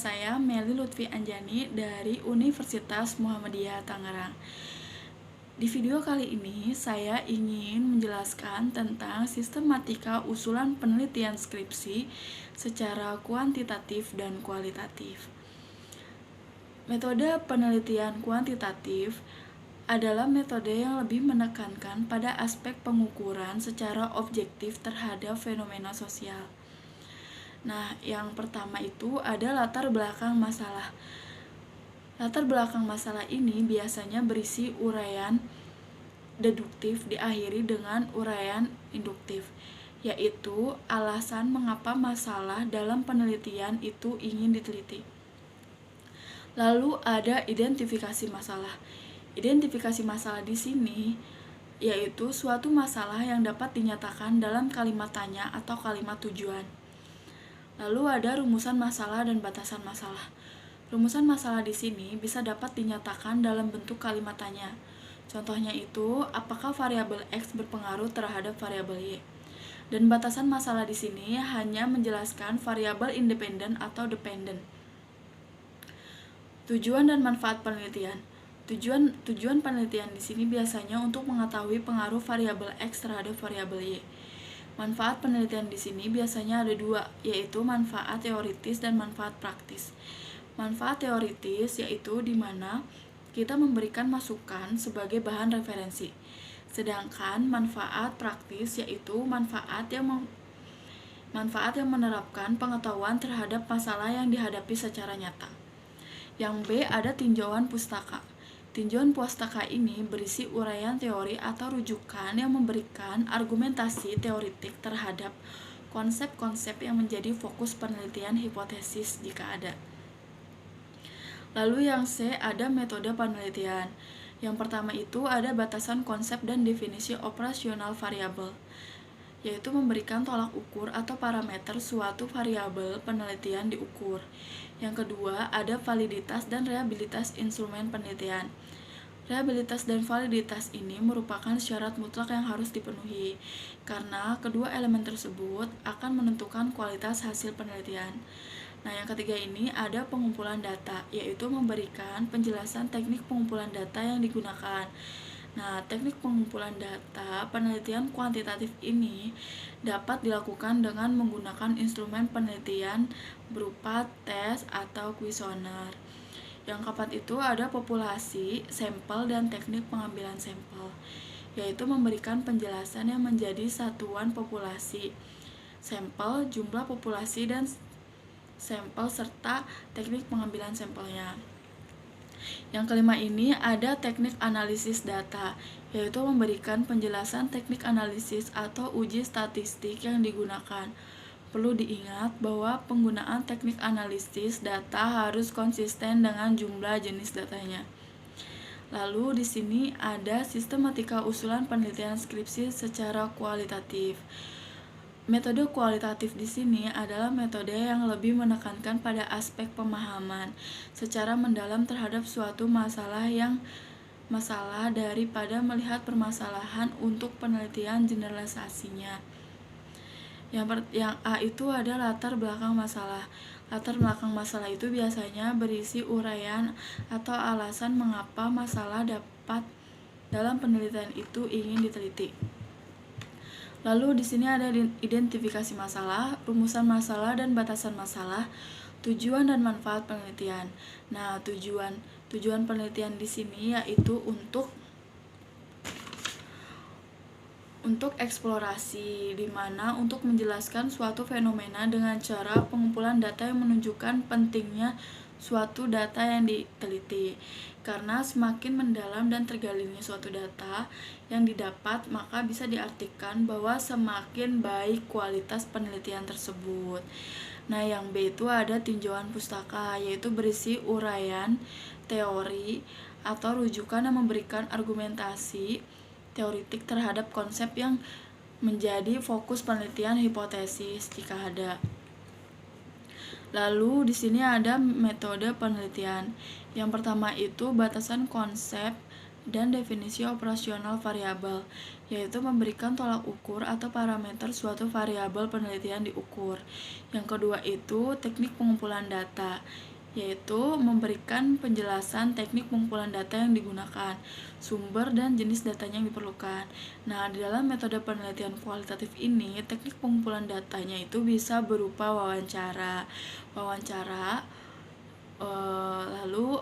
saya Meli Lutfi Anjani dari Universitas Muhammadiyah Tangerang. Di video kali ini saya ingin menjelaskan tentang sistematika usulan penelitian skripsi secara kuantitatif dan kualitatif. Metode penelitian kuantitatif adalah metode yang lebih menekankan pada aspek pengukuran secara objektif terhadap fenomena sosial. Nah, yang pertama itu ada latar belakang masalah. Latar belakang masalah ini biasanya berisi uraian deduktif diakhiri dengan uraian induktif, yaitu alasan mengapa masalah dalam penelitian itu ingin diteliti. Lalu ada identifikasi masalah. Identifikasi masalah di sini yaitu suatu masalah yang dapat dinyatakan dalam kalimat tanya atau kalimat tujuan. Lalu ada rumusan masalah dan batasan masalah. Rumusan masalah di sini bisa dapat dinyatakan dalam bentuk kalimat tanya. Contohnya itu, apakah variabel X berpengaruh terhadap variabel Y? Dan batasan masalah di sini hanya menjelaskan variabel independen atau dependen. Tujuan dan manfaat penelitian. Tujuan penelitian di sini biasanya untuk mengetahui pengaruh variabel X terhadap variabel Y. Manfaat penelitian di sini biasanya ada dua, yaitu manfaat teoritis dan manfaat praktis. Manfaat teoritis yaitu di mana kita memberikan masukan sebagai bahan referensi. Sedangkan manfaat praktis yaitu manfaat yang menerapkan pengetahuan terhadap masalah yang dihadapi secara nyata. Yang B ada tinjauan pustaka. Tinjauan pustaka ini berisi uraian teori atau rujukan yang memberikan argumentasi teoritik terhadap konsep-konsep yang menjadi fokus penelitian hipotesis jika ada. Lalu yang C ada metode penelitian. Yang pertama itu ada batasan konsep dan definisi operasional variabel, yaitu memberikan tolak ukur atau parameter suatu variabel penelitian diukur. Yang kedua, ada validitas dan reliabilitas instrumen penelitian. Reliabilitas dan validitas ini merupakan syarat mutlak yang harus dipenuhi, karena kedua elemen tersebut akan menentukan kualitas hasil penelitian. Nah, yang ketiga ini ada pengumpulan data, yaitu memberikan penjelasan teknik pengumpulan data yang digunakan. Nah, teknik pengumpulan data penelitian kuantitatif ini dapat dilakukan dengan menggunakan instrumen penelitian berupa tes atau kuesioner. Yang keempat itu ada populasi, sampel, dan teknik pengambilan sampel, yaitu memberikan penjelasan yang menjadi satuan populasi, sampel, jumlah populasi, dan sampel serta teknik pengambilan sampelnya. Yang kelima ini ada teknik analisis data, yaitu memberikan penjelasan teknik analisis atau uji statistik yang digunakan. Perlu diingat bahwa penggunaan teknik analisis data harus konsisten dengan jumlah jenis datanya. Lalu di sini ada sistematika usulan penelitian skripsi secara kualitatif. Metode kualitatif di sini adalah metode yang lebih menekankan pada aspek pemahaman secara mendalam terhadap suatu masalah daripada melihat permasalahan untuk penelitian generalisasinya. Yang A itu ada latar belakang masalah. Latar belakang masalah itu biasanya berisi uraian atau alasan mengapa masalah dapat dalam penelitian itu ingin diteliti. Lalu di sini ada identifikasi masalah, rumusan masalah dan batasan masalah, tujuan dan manfaat penelitian. Nah, tujuan penelitian di sini yaitu untuk eksplorasi, di mana untuk menjelaskan suatu fenomena dengan cara pengumpulan data yang menunjukkan pentingnya suatu data yang diteliti. Karena semakin mendalam dan tergalinya suatu data yang didapat, maka bisa diartikan bahwa semakin baik kualitas penelitian tersebut. Nah, yang B itu ada tinjauan pustaka, yaitu berisi uraian teori atau rujukan yang memberikan argumentasi teoritik terhadap konsep yang menjadi fokus penelitian hipotesis jika ada. Lalu di sini ada metode penelitian. Yang pertama itu batasan konsep dan definisi operasional variabel, yaitu memberikan tolak ukur atau parameter suatu variabel penelitian diukur. Yang kedua itu teknik pengumpulan data, yaitu memberikan penjelasan teknik pengumpulan data yang digunakan, sumber dan jenis datanya yang diperlukan. Nah, di dalam metode penelitian kualitatif ini, teknik pengumpulan datanya itu bisa berupa wawancara, lalu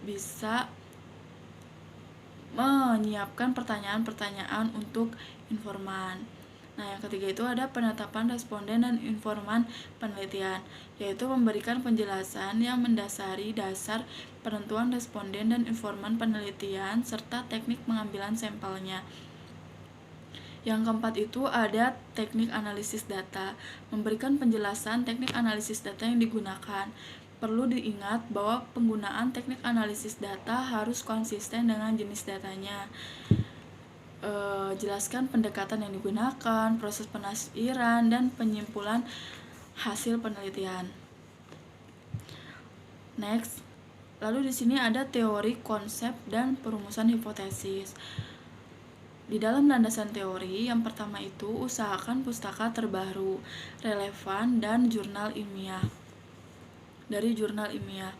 bisa menyiapkan pertanyaan-pertanyaan untuk informan. Nah, yang ketiga itu ada penetapan responden dan informan penelitian, yaitu memberikan penjelasan yang mendasari dasar penentuan responden dan informan penelitian serta teknik pengambilan sampelnya. Yang keempat itu ada teknik analisis data, memberikan penjelasan teknik analisis data yang digunakan. Perlu diingat bahwa penggunaan teknik analisis data harus konsisten dengan jenis datanya. Jelaskan pendekatan yang digunakan, proses penafsiran, dan penyimpulan hasil penelitian. Next, lalu di sini ada teori, konsep, dan perumusan hipotesis. Di dalam landasan teori, yang pertama itu usahakan pustaka terbaru, relevan, dan jurnal ilmiah. Dari jurnal ilmiah.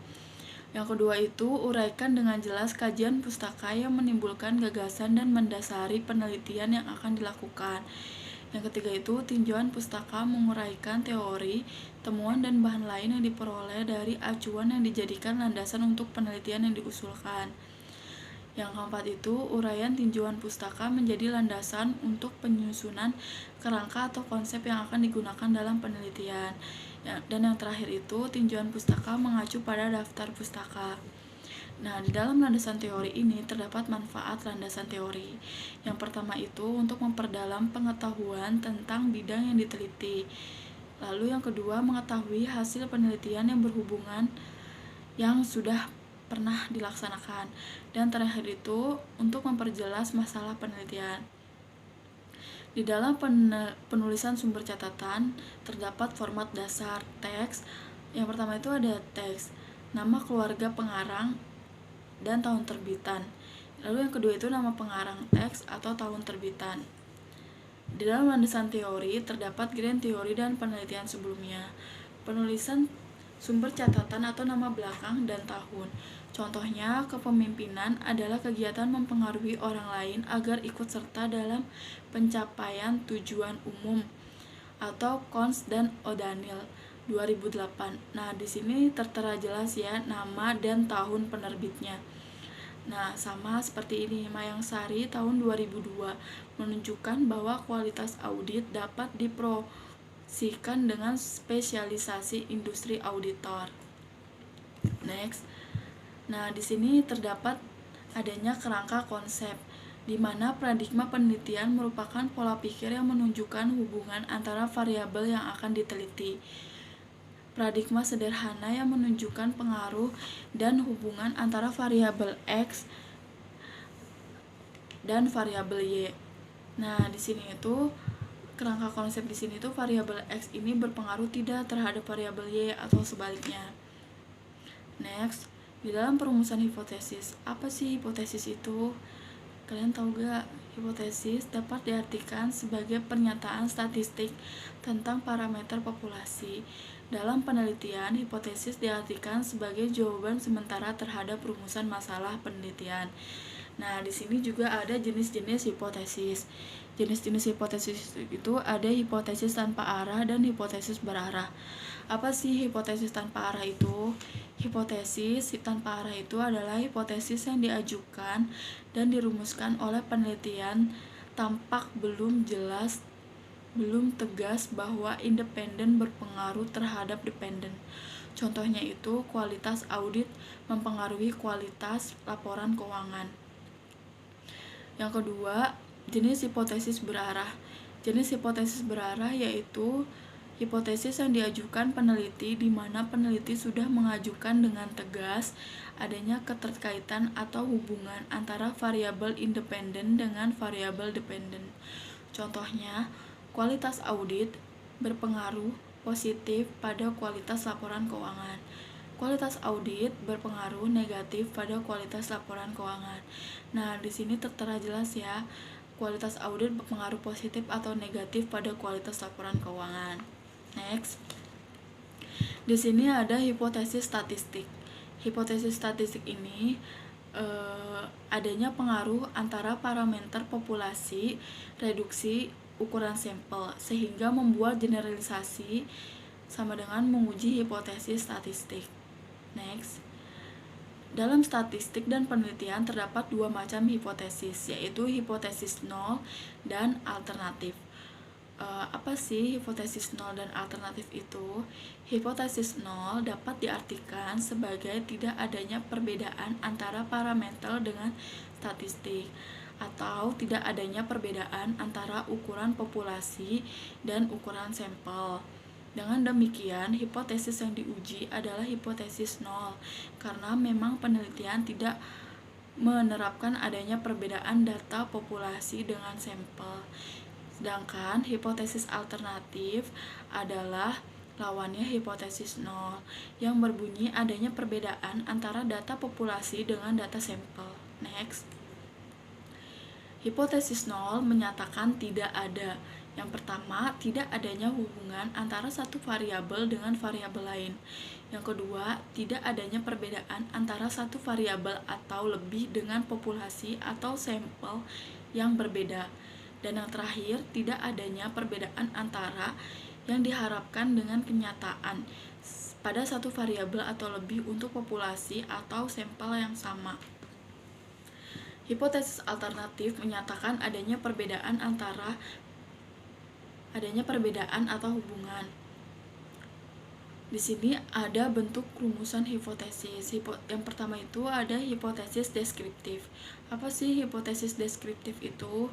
Yang kedua itu uraikan dengan jelas kajian pustaka yang menimbulkan gagasan dan mendasari penelitian yang akan dilakukan. Yang ketiga itu tinjauan pustaka menguraikan teori, temuan, dan bahan lain yang diperoleh dari acuan yang dijadikan landasan untuk penelitian yang diusulkan. Yang keempat itu uraian tinjauan pustaka menjadi landasan untuk penyusunan kerangka atau konsep yang akan digunakan dalam penelitian. Dan yang terakhir itu tinjauan pustaka mengacu pada daftar pustaka. Nah, di dalam landasan teori ini terdapat manfaat landasan teori. Yang pertama itu untuk memperdalam pengetahuan tentang bidang yang diteliti. Lalu yang kedua mengetahui hasil penelitian yang berhubungan yang sudah pernah dilaksanakan. Dan terakhir itu untuk memperjelas masalah penelitian. Di dalam penulisan sumber catatan terdapat format dasar teks. Yang pertama itu ada teks, nama keluarga pengarang, dan tahun terbitan. Lalu yang kedua itu nama pengarang teks atau tahun terbitan. Di dalam landasan teori terdapat grand teori dan penelitian sebelumnya. Penulisan sumber catatan atau nama belakang dan tahun. Contohnya, kepemimpinan adalah kegiatan mempengaruhi orang lain agar ikut serta dalam pencapaian tujuan umum, atau Cons dan O'Daniel 2008. Nah, di sini tertera jelas ya nama dan tahun penerbitnya. Nah, sama seperti ini, Mayangsari tahun 2002 menunjukkan bahwa kualitas audit dapat dipromosikan dengan spesialisasi industri auditor. Next. Nah, di sini terdapat adanya kerangka konsep, di mana paradigma penelitian merupakan pola pikir yang menunjukkan hubungan antara variabel yang akan diteliti. Paradigma sederhana yang menunjukkan pengaruh dan hubungan antara variabel X dan variabel Y. Nah, di sini itu kerangka konsep di sini itu variabel X ini berpengaruh tidak terhadap variabel Y atau sebaliknya. Next, di dalam perumusan hipotesis. Apa sih hipotesis itu? Kalian tahu gak? Hipotesis dapat diartikan sebagai pernyataan statistik tentang parameter populasi. Dalam penelitian, hipotesis diartikan sebagai jawaban sementara terhadap rumusan masalah penelitian. Nah, di sini juga ada jenis-jenis hipotesis. Jenis-jenis hipotesis itu ada hipotesis tanpa arah dan hipotesis berarah. Apa sih hipotesis tanpa arah itu? Hipotesis tanpa arah itu adalah hipotesis yang diajukan dan dirumuskan oleh penelitian tampak belum jelas, belum tegas bahwa independen berpengaruh terhadap dependen. Contohnya itu kualitas audit mempengaruhi kualitas laporan keuangan. Yang kedua, jenis hipotesis berarah. Jenis hipotesis berarah yaitu hipotesis yang diajukan peneliti di mana peneliti sudah mengajukan dengan tegas adanya keterkaitan atau hubungan antara variabel independen dengan variabel dependen. Contohnya, kualitas audit berpengaruh positif pada kualitas laporan keuangan. Kualitas audit berpengaruh negatif pada kualitas laporan keuangan. Nah, di sini tertera jelas ya, kualitas audit berpengaruh positif atau negatif pada kualitas laporan keuangan. Next. Di sini ada hipotesis statistik. Hipotesis statistik ini adanya pengaruh antara parameter populasi, reduksi ukuran sampel, sehingga membuat generalisasi sama dengan menguji hipotesis statistik. Next. Dalam statistik dan penelitian terdapat dua macam hipotesis, yaitu hipotesis nol dan alternatif. Apa sih hipotesis nol dan alternatif itu? Hipotesis nol dapat diartikan sebagai tidak adanya perbedaan antara parameter dengan statistik, atau tidak adanya perbedaan antara ukuran populasi dan ukuran sampel. Dengan demikian, hipotesis yang diuji adalah hipotesis nol, karena memang penelitian tidak menerapkan adanya perbedaan data populasi dengan sampel. Sedangkan hipotesis alternatif adalah lawannya hipotesis nol, yang berbunyi adanya perbedaan antara data populasi dengan data sampel. Next. Hipotesis nol menyatakan tidak ada. Yang pertama, tidak adanya hubungan antara satu variabel dengan variabel lain. Yang kedua, tidak adanya perbedaan antara satu variabel atau lebih dengan populasi atau sampel yang berbeda. Dan yang terakhir, tidak adanya perbedaan antara yang diharapkan dengan kenyataan pada satu variabel atau lebih untuk populasi atau sampel yang sama. Hipotesis alternatif menyatakan adanya perbedaan atau hubungan. Di sini ada bentuk rumusan hipotesis. Yang pertama itu ada hipotesis deskriptif. Apa sih hipotesis deskriptif itu?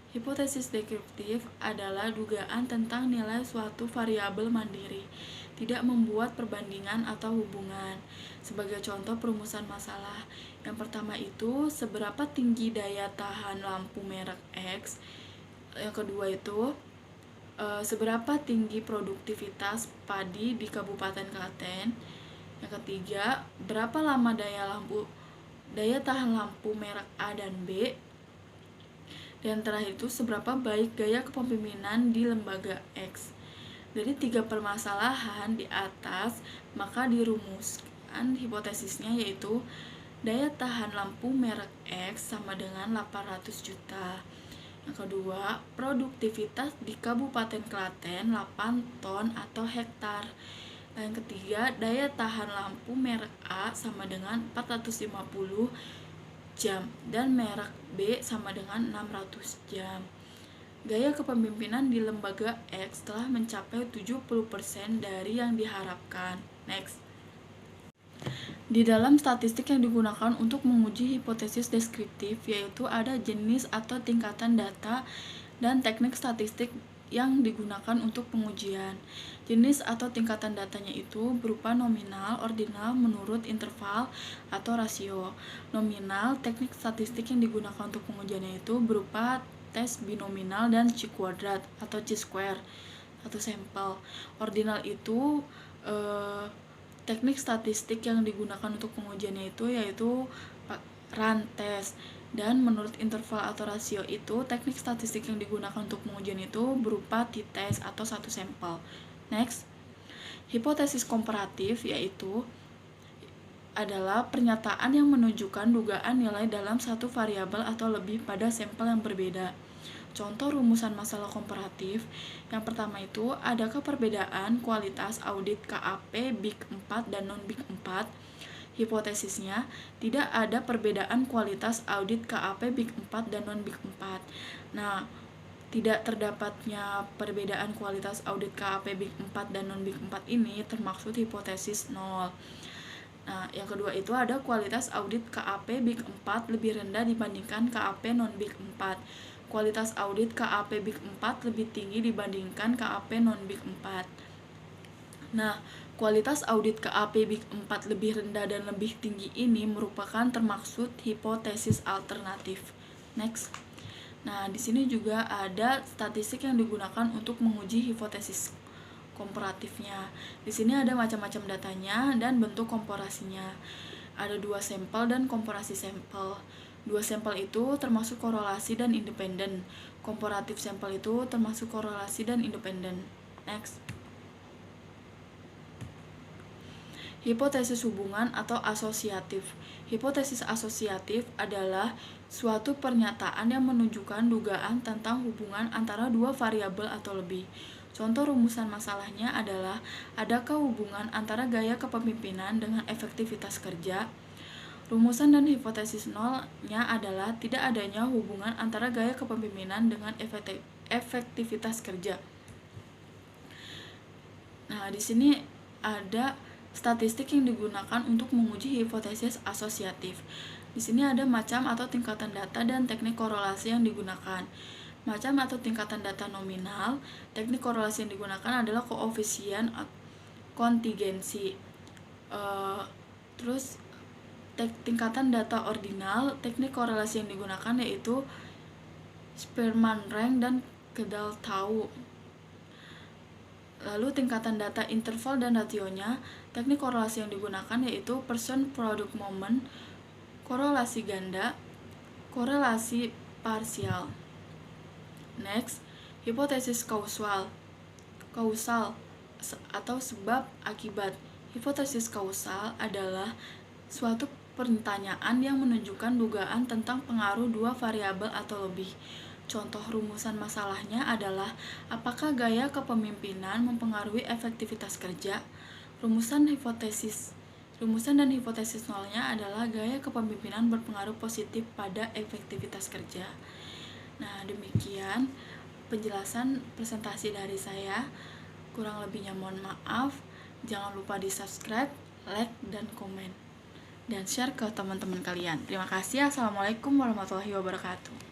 Hipotesis deskriptif adalah dugaan tentang nilai suatu variabel mandiri, tidak membuat perbandingan atau hubungan. Sebagai contoh perumusan masalah, yang pertama itu seberapa tinggi daya tahan lampu merek X. Yang kedua itu seberapa tinggi produktivitas padi di Kabupaten Klaten. Yang ketiga, berapa lama daya tahan lampu merek A dan B. Dan terakhir itu seberapa baik gaya kepemimpinan di lembaga X. Dari tiga permasalahan di atas, maka dirumuskan hipotesisnya, yaitu daya tahan lampu merek X sama dengan 800 juta. Yang kedua, produktivitas di Kabupaten Klaten 8 ton atau hektar. Dan yang ketiga, daya tahan lampu merek A sama dengan 450 jam dan merek B sama dengan 600 jam. Gaya kepemimpinan di lembaga X telah mencapai 70% dari yang diharapkan. Next. Di dalam statistik yang digunakan untuk menguji hipotesis deskriptif, yaitu ada jenis atau tingkatan data dan teknik statistik yang digunakan untuk pengujian. Jenis atau tingkatan datanya itu berupa nominal, ordinal, menurut interval, atau rasio. Nominal, teknik statistik yang digunakan untuk pengujiannya itu berupa tes binominal dan chi-kuadrat atau chi-square atau sampel. Ordinal itu teknik statistik yang digunakan untuk pengujiannya itu yaitu rantes. Dan menurut interval atau rasio itu teknik statistik yang digunakan untuk pengujian itu berupa t-test atau satu sampel. Next. Hipotesis komparatif yaitu adalah pernyataan yang menunjukkan dugaan nilai dalam satu variabel atau lebih pada sampel yang berbeda. Contoh rumusan masalah komparatif. Yang pertama itu, adakah perbedaan kualitas audit KAP Big 4 dan non-Big 4? Hipotesisnya, tidak ada perbedaan kualitas audit KAP Big 4 dan non-Big 4. Nah, tidak terdapatnya perbedaan kualitas audit KAP Big 4 dan non-Big 4 ini termaksud hipotesis nol. Nah, yang kedua itu ada kualitas audit KAP Big 4 lebih rendah dibandingkan KAP non-Big 4. Kualitas audit KAP Big 4 lebih tinggi dibandingkan KAP non-Big 4. Nah, kualitas audit KAP Big 4 lebih rendah dan lebih tinggi ini merupakan termaksud hipotesis alternatif. Next. Nah, di sini juga ada statistik yang digunakan untuk menguji hipotesis komparatifnya. Di sini ada macam-macam datanya dan bentuk komparasinya. Ada 2 sampel dan komparasi sampel. 2 sampel itu termasuk korelasi dan independen. Komparatif sampel itu termasuk korelasi dan independen. Next. Hipotesis hubungan atau asosiatif. Hipotesis asosiatif adalah suatu pernyataan yang menunjukkan dugaan tentang hubungan antara dua variabel atau lebih. Contoh rumusan masalahnya adalah, adakah hubungan antara gaya kepemimpinan dengan efektivitas kerja? Rumusan dan hipotesis nolnya adalah tidak adanya hubungan antara gaya kepemimpinan dengan efektivitas kerja. Nah, di sini ada statistik yang digunakan untuk menguji hipotesis asosiatif. Di sini ada macam atau tingkatan data dan teknik korelasi yang digunakan. Macam atau tingkatan data nominal, teknik korelasi yang digunakan adalah koefisien kontingensi. Terus tingkatan data ordinal, teknik korelasi yang digunakan yaitu Spearman rank dan Kedal-Tau. Lalu tingkatan data interval dan rasionya, teknik korelasi yang digunakan yaitu person product moment, korelasi ganda, korelasi parsial. Next, hipotesis kausal atau sebab akibat. Hipotesis kausal adalah suatu pertanyaan yang menunjukkan dugaan tentang pengaruh dua variabel atau lebih. Contoh rumusan masalahnya adalah, apakah gaya kepemimpinan mempengaruhi efektivitas kerja? Rumusan dan hipotesis nolnya adalah gaya kepemimpinan berpengaruh positif pada efektivitas kerja. Nah, demikian penjelasan presentasi dari saya. Kurang lebihnya mohon maaf. Jangan lupa di-subscribe, like, dan komen. Dan share ke teman-teman kalian. Terima kasih. Assalamualaikum warahmatullahi wabarakatuh.